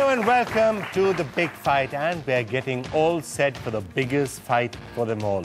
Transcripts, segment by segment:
Hello and welcome to the big fight, and we're getting all set for the biggest fight for them all.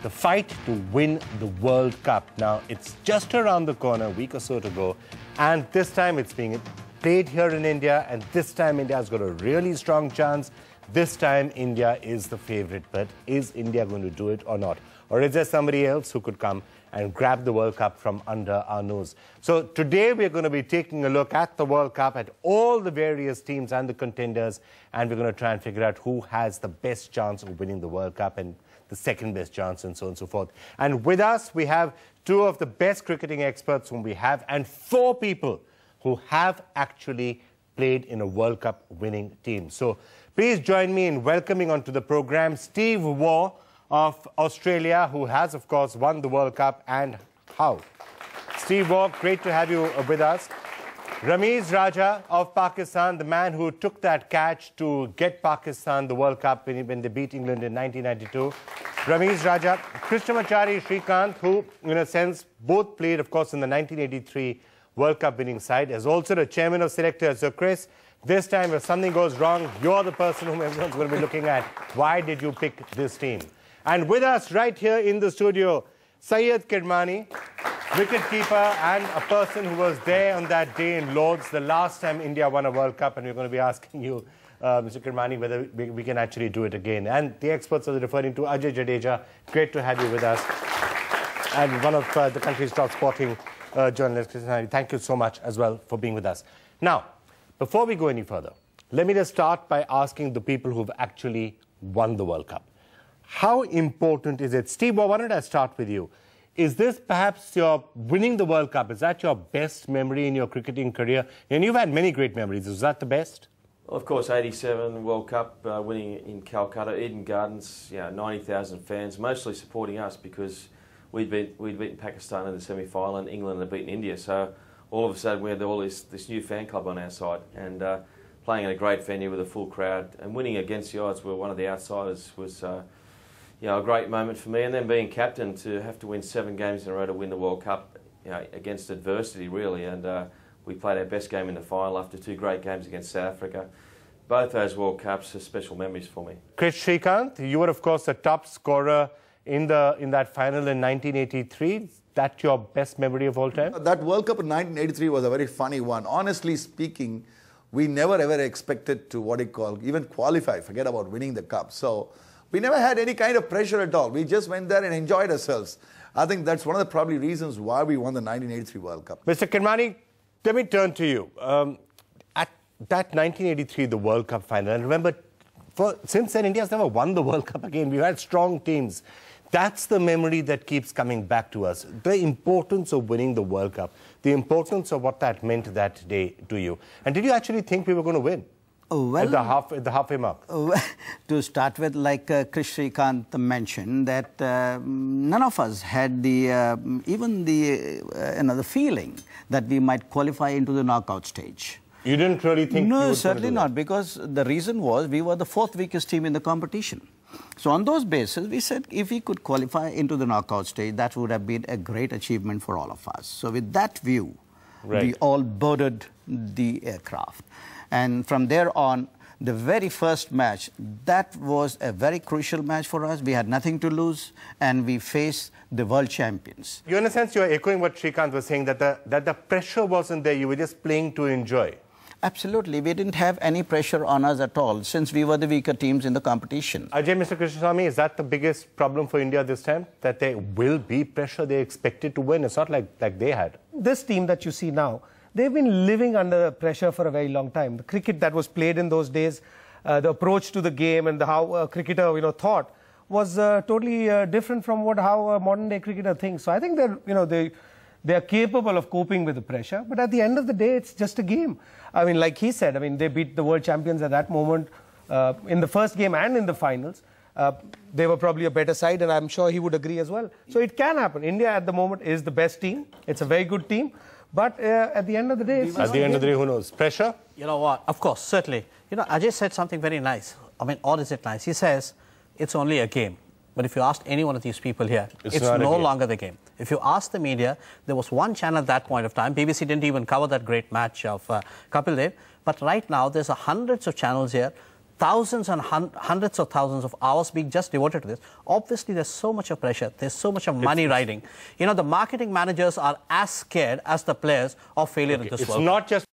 The fight to win the World Cup. Now, it's just around the corner, a week or so to go, and this time it's being played here in India, and this time India's got a really strong chance. This time India is the favourite, but is India going to do it or not? Or is there somebody else who could come and grab the World Cup from under our nose? So today we're going to be taking a look at the World Cup, at all the various teams and the contenders, and we're going to try and figure out who has the best chance of winning the World Cup and the second best chance, and so on and so forth. And with us, we have two of the best cricketing experts whom we have, and four people who have actually played in a World Cup winning team. So please join me in welcoming onto the program Steve Waugh of Australia, who has, of course, won the World Cup, and how. Steve Waugh, great to have you with us. Ramiz Raja of Pakistan, the man who took that catch to get Pakistan the World Cup when they beat England in 1992. Ramiz Raja. Krishnamachari Srikanth, who, in a sense, both played, of course, in the 1983 World Cup winning side, as also the chairman of selectors. So, Chris, this time, if something goes wrong, you're the person whom everyone's going to be looking at. Why did you pick this team? And with us right here in the studio, Syed Kirmani, wicketkeeper and a person who was there on that day in Lord's, the last time India won a World Cup, and we're going to be asking you, Mr. Kirmani, whether we can actually do it again. And the experts are referring to Ajay Jadeja. Great to have you with us. And one of the country's top sporting journalists, Krishnamachari. Thank you so much as well for being with us. Now, before we go any further, let me just start by asking the people who've actually won the World Cup. How important is it? Steve, why don't I start with you? Is this perhaps your winning the World Cup? Is that your best memory in your cricketing career? And you've had many great memories. Is that the best? Well, of course, 87 World Cup, winning in Calcutta, Eden Gardens, 90,000 fans, mostly supporting us because we'd beaten Pakistan in the semi-final and England had beaten India. So all of a sudden we had all this new fan club on our side, and playing in a great venue with a full crowd and winning against the odds, were one of the outsiders, was a great moment for me. And then being captain, to have to win 7 games in a row to win the World Cup, against adversity really, and we played our best game in the final after 2 great games against South Africa. Both those World Cups are special memories for me. Chris Srikanth, you were of course the top scorer in that final in 1983. Is that your best memory of all time? That World Cup in 1983 was a very funny one. Honestly speaking, we never ever expected to even qualify, forget about winning the cup. So we never had any kind of pressure at all. We just went there and enjoyed ourselves. I think that's one of the probably reasons why we won the 1983 World Cup. Mr. Kirmani, let me turn to you. At that 1983, the World Cup final, and remember, since then, India's never won the World Cup again. We've had strong teams. That's the memory that keeps coming back to us. The importance of winning the World Cup, the importance of what that meant that day to you. And did you actually think we were going to win? Well, at the halfway mark? To start with, like Chris Srikanth mentioned, that none of us had even the feeling that we might qualify into the knockout stage. You didn't really think? No, certainly not, because the reason was we were the 4th weakest team in the competition. So on those bases, we said if we could qualify into the knockout stage, that would have been a great achievement for all of us. So with that view, we all boarded the aircraft. And from there on, the very first match, that was a very crucial match for us. We had nothing to lose, and we faced the world champions. You, in a sense, you're echoing what Srikanth was saying, that the pressure wasn't there. You were just playing to enjoy. Absolutely. We didn't have any pressure on us at all, since we were the weaker teams in the competition. Ajay, Mr. Krishnaswamy, is that the biggest problem for India this time? That there will be pressure, they're expected to win? It's not like they had. This team that you see now, they've been living under pressure for a very long time. The cricket that was played in those days, the approach to the game and how a cricketer, thought was totally different from how a modern-day cricketer thinks. So I think they're, they are capable of coping with the pressure. But at the end of the day, it's just a game. I mean, like he said, they beat the world champions at that moment in the first game and in the finals. They were probably a better side, and I'm sure he would agree as well. So it can happen. India at the moment is the best team. It's a very good team. But at the end of the day, at the end of the day, who knows? Pressure? You know what? Of course, certainly. Ajay said something very nice. Or is it nice? He says, it's only a game. But if you ask any one of these people here, it's no longer the game. If you ask the media, there was one channel at that point of time. BBC didn't even cover that great match of Kapil Dev. But right now, there's hundreds of channels here, thousands and hundreds of thousands of hours being just devoted to this. Obviously, there's so much of pressure. There's so much of money riding. You know, the marketing managers are as scared as the players of failure in this world. It's not just